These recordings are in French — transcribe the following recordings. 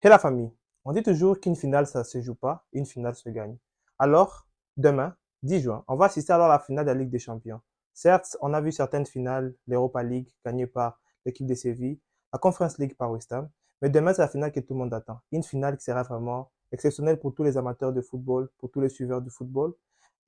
Et la famille, on dit toujours qu'une finale, ça se joue pas, une finale se gagne. Alors, demain, 10 juin, on va assister alors à la finale de la Ligue des Champions. Certes, on a vu certaines finales, l'Europa League gagnée par l'équipe de Séville, la Conference League par West Ham, mais demain, c'est la finale que tout le monde attend. Une finale qui sera vraiment exceptionnelle pour tous les amateurs de football, pour tous les suiveurs du football.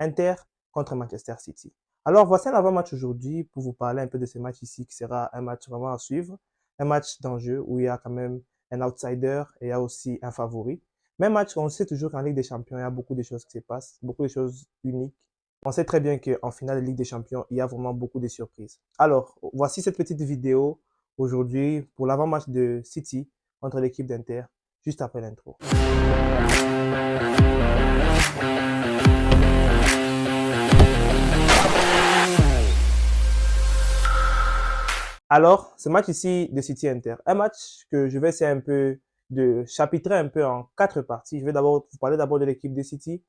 Inter contre Manchester City. Alors, voici un avant-match aujourd'hui pour vous parler un peu de ce match ici, qui sera un match vraiment à suivre, un match d'enjeu où il y a quand même un outsider et il y a aussi un favori. Même match, on sait toujours qu'en Ligue des Champions, il y a beaucoup de choses qui se passent, beaucoup de choses uniques. On sait très bien qu'en finale de Ligue des Champions, il y a vraiment beaucoup de surprises. Alors, voici cette petite vidéo aujourd'hui pour l'avant-match de City contre l'équipe d'Inter, juste après l'intro. Alors, ce match ici de City Inter, un match que je vais essayer un peu de chapitrer un peu en 4 parties. Je vais d'abord vous parler d'abord de l'équipe de City,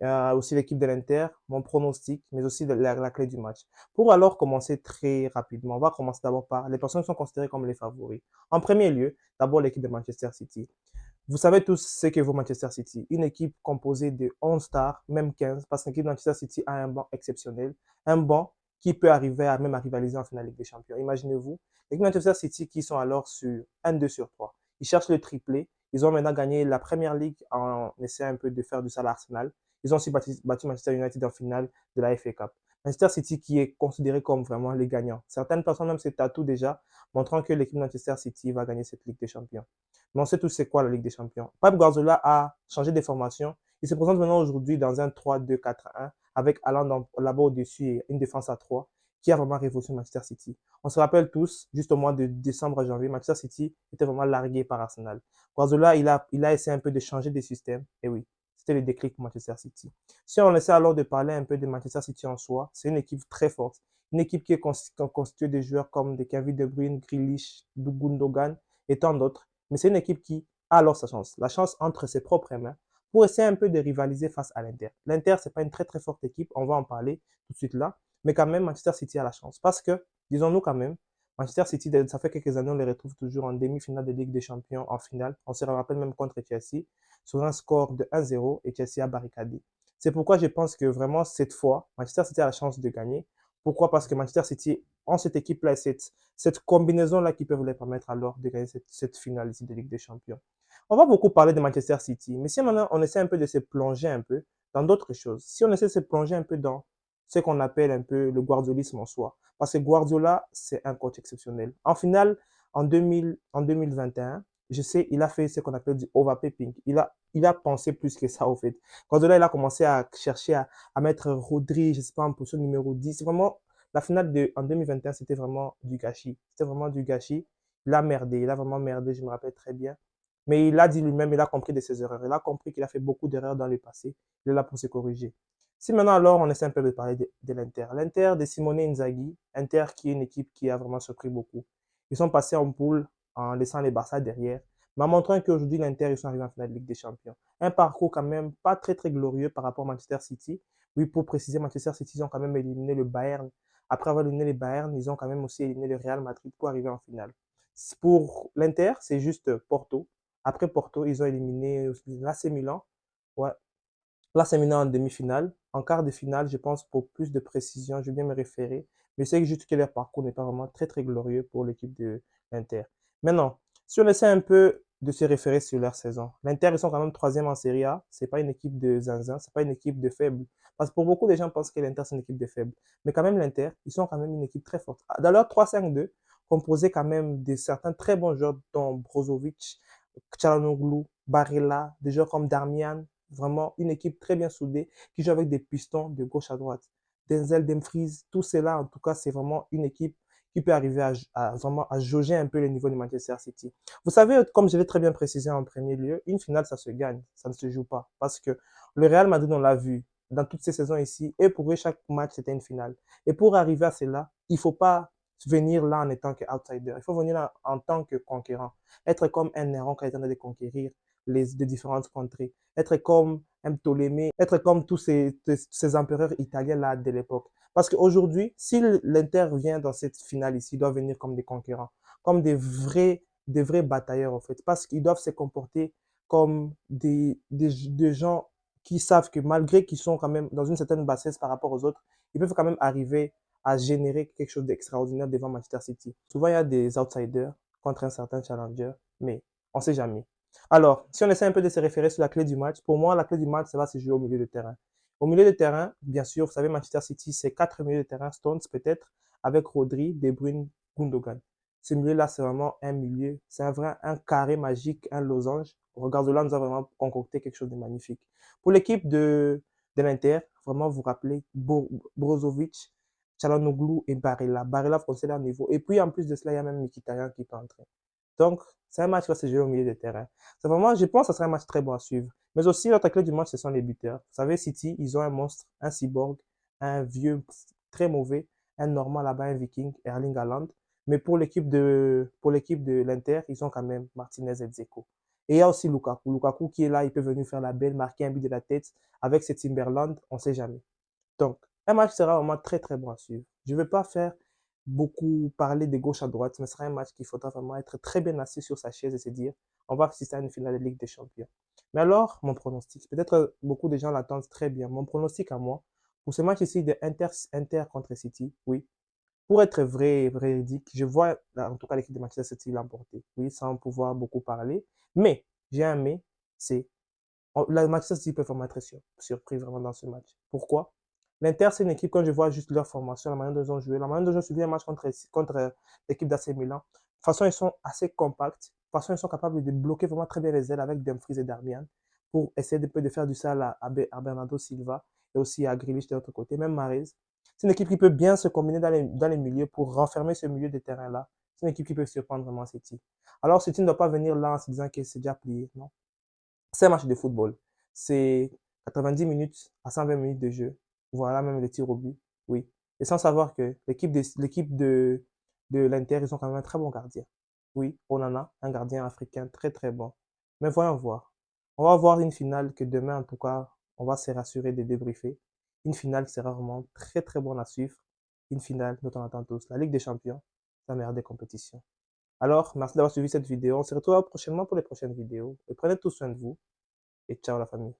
aussi l'équipe de l'Inter, mon pronostic, mais aussi de la clé du match. Pour alors commencer très rapidement, on va commencer d'abord par les personnes qui sont considérées comme les favoris. En premier lieu, d'abord l'équipe de Manchester City. Vous savez tous ce que vaut Manchester City. Une équipe composée de 11 stars, même 15, parce que l'équipe de Manchester City a un banc exceptionnel. Un banc qui peut arriver à même à rivaliser en finale Ligue des Champions. Imaginez-vous, l'équipe de Manchester City qui sont alors sur 1-2 sur 3. Ils cherchent le triplé. Ils ont maintenant gagné la Première Ligue en essayant un peu de faire du sale à Arsenal. Ils ont aussi battu Manchester United en finale de la FA Cup. Manchester City qui est considéré comme vraiment les gagnants. Certaines personnes même se tatouent déjà, montrant que l'équipe de Manchester City va gagner cette Ligue des Champions. Mais on sait tous c'est quoi la Ligue des Champions. Pep Guardiola a changé de formation. Il se présente maintenant aujourd'hui dans un 3-2-4-1 avec Haaland là-bas au-dessus et une défense à 3 qui a vraiment révolutionné Manchester City. On se rappelle tous, juste au mois de décembre à janvier, Manchester City était vraiment largué par Arsenal. Guardiola, il a essayé un peu de changer de système. Et oui, c'était le déclic pour Manchester City. Si on essaie alors de parler un peu de Manchester City en soi, c'est une équipe très forte. Une équipe qui est constituée de joueurs comme des Kevin De Bruyne, Grealish, Gundogan et tant d'autres. Mais c'est une équipe qui a alors sa chance. La chance entre ses propres mains pour essayer un peu de rivaliser face à l'Inter. L'Inter, c'est pas une très très forte équipe, on va en parler tout de suite là. Mais quand même, Manchester City a la chance. Parce que, disons-nous quand même, Manchester City, ça fait quelques années, on les retrouve toujours en demi-finale de Ligue des Champions, en finale. On se rappelle même contre Chelsea, sur un score de 1-0 et Chelsea a barricadé. C'est pourquoi je pense que vraiment, cette fois, Manchester City a la chance de gagner. Pourquoi? Parce que Manchester City, en cette équipe-là, cette combinaison-là qui peut vous les permettre alors de gagner cette finale ici de Ligue des Champions. On va beaucoup parler de Manchester City, mais si maintenant on essaie un peu de se plonger un peu dans d'autres choses, si on essaie de se plonger un peu dans ce qu'on appelle un peu le guardiolisme en soi, parce que Guardiola, c'est un coach exceptionnel. En finale, en 2021, je sais, il a fait ce qu'on appelle du overpaying. Il a pensé plus que ça, au fait. Guardiola, il a commencé à chercher à mettre Rodri, je sais pas, en position numéro 10. Vraiment, la finale en 2021, c'était vraiment du gâchis. C'était vraiment du gâchis. Il a merdé, il a vraiment merdé, je me rappelle très bien. Mais il a dit lui-même, il a compris de ses erreurs. Il a compris qu'il a fait beaucoup d'erreurs dans le passé. Il est là pour se corriger. Si maintenant alors on essaie un peu de parler de l'Inter. L'Inter de Simone Inzaghi, Inter qui est une équipe qui a vraiment surpris beaucoup. Ils sont passés en poule en laissant les Barça derrière, mais en montrant qu'aujourd'hui l'Inter ils sont arrivés en finale de Ligue des Champions. Un parcours quand même pas très très glorieux par rapport à Manchester City. Oui, pour préciser, Manchester City ils ont quand même éliminé le Bayern. Après avoir éliminé le Bayern, ils ont quand même aussi éliminé le Real Madrid pour arriver en finale. Pour l'Inter, c'est juste Porto. Après Porto, ils ont éliminé l'AC Milan. Ouais, là, c'est maintenant en demi-finale. En quart de finale, je pense, pour plus de précision, je vais bien me référer. Mais c'est juste que leur parcours n'est pas vraiment très, très glorieux pour l'équipe de l'Inter. Maintenant, si on essaie un peu de se référer sur leur saison, l'Inter, ils sont quand même troisième en Serie A. C'est pas une équipe de zinzin, c'est pas une équipe de faible. Parce que pour beaucoup de gens pensent que l'Inter, c'est une équipe de faible. Mais quand même, l'Inter, ils sont quand même une équipe très forte. Dans leur 3-5-2, composé quand même de certains très bons joueurs, dont Brozovic, Çalhanoğlu, Barella, des joueurs comme Darmian, vraiment une équipe très bien soudée qui joue avec des pistons de gauche à droite. Denzel Dumfries, tout cela, en tout cas, c'est vraiment une équipe qui peut arriver vraiment à jauger un peu le niveau de Manchester City. Vous savez, comme je l'ai très bien précisé en premier lieu, une finale, ça se gagne, ça ne se joue pas. Parce que le Real Madrid, on l'a vu dans toutes ces saisons ici, et pour eux, chaque match, c'était une finale. Et pour arriver à cela, il ne faut pas venir là en étant qu'outsider. Il faut venir là en tant que conquérant. Être comme un Néron qui est en train de conquérir de différentes contrées. Être comme un Ptolémée, être comme tous ces empereurs italiens-là de l'époque. Parce qu'aujourd'hui, si l'Inter vient dans cette finale ici, il doit venir comme des conquérants, comme des vrais des vrais batailleurs, en fait, parce qu'ils doivent se comporter comme des gens qui savent que malgré qu'ils sont quand même dans une certaine bassesse par rapport aux autres, ils peuvent quand même arriver à générer quelque chose d'extraordinaire devant Manchester City. Souvent, il y a des outsiders contre un certain challenger, mais on ne sait jamais. Alors, si on essaie un peu de se référer sur la clé du match, pour moi, la clé du match, ça va se jouer au milieu de terrain. Au milieu de terrain, bien sûr, vous savez, Manchester City, c'est 4 milieux de terrain, Stones peut-être, avec Rodri, De Bruyne, Gundogan. Ce milieu-là, c'est vraiment un milieu, c'est un carré magique, un losange. Guardiola nous a vraiment concocté quelque chose de magnifique. Pour l'équipe de l'Inter, vraiment vous rappelez Brozovic, Çalhanoğlu et Barella. Barella, français, leur niveau. Et puis, en plus de cela, il y a même Mkhitaryan qui peut entrer. Donc, c'est un match qui va se jouer au milieu de terrain. C'est vraiment, je pense que ce sera un match très bon à suivre. Mais aussi, l'autre clé du match, ce sont les buteurs. Vous savez, City, ils ont un monstre, un cyborg, un vieux très mauvais, un normand là-bas, un viking, Erling Haaland. Mais pour l'équipe de l'Inter, ils ont quand même Martinez et Dzeko. Et il y a aussi Lukaku. Lukaku qui est là, il peut venir faire la belle, marquer un but de la tête. Avec ce Timberland, on ne sait jamais. Donc, un match sera vraiment très très bon à suivre. Je ne vais pas faire beaucoup parler de gauche à droite, mais ce sera un match qu'il faudra vraiment être très bien assis sur sa chaise et se dire, on va assister à une finale de Ligue des Champions. Mais alors, mon pronostic, peut-être beaucoup de gens l'attendent très bien. Mon pronostic à moi, pour ce match ici de Inter contre City, oui, pour être vrai et véridique, je vois en tout cas l'équipe de Manchester City l'emporter, oui, sans pouvoir beaucoup parler. Mais, j'ai un mais, c'est la Manchester City peut vraiment être surpris vraiment dans ce match. Pourquoi? L'Inter, c'est une équipe, quand je vois juste leur formation, la manière dont ils ont joué, la manière dont ils ont suivi un match contre l'équipe d'AC Milan, de toute façon, ils sont assez compacts. De toute façon, ils sont capables de bloquer vraiment très bien les ailes avec Dumfries et Darmian pour essayer de faire du sale à Bernardo Silva et aussi à Grealish de l'autre côté, même Mahrez. C'est une équipe qui peut bien se combiner dans les milieux pour renfermer ce milieu de terrain-là. C'est une équipe qui peut surprendre vraiment City. Alors, City ne doit pas venir là en se disant que c'est déjà plié, non? C'est un match de football. C'est 90 minutes à 120 minutes de jeu. Voilà même les tirs au but. Oui. Et sans savoir que de l'Inter, ils ont quand même un très bon gardien. Oui, on en a un gardien africain très très bon. Mais voyons voir. On va voir une finale que demain, en tout cas, on va se rassurer de débriefer. Une finale qui sera vraiment très très bonne à suivre. Une finale dont on attend tous. La Ligue des Champions, la meilleure des compétitions. Alors, merci d'avoir suivi cette vidéo. On se retrouve prochainement pour les prochaines vidéos. Et prenez tout soin de vous. Et ciao la famille.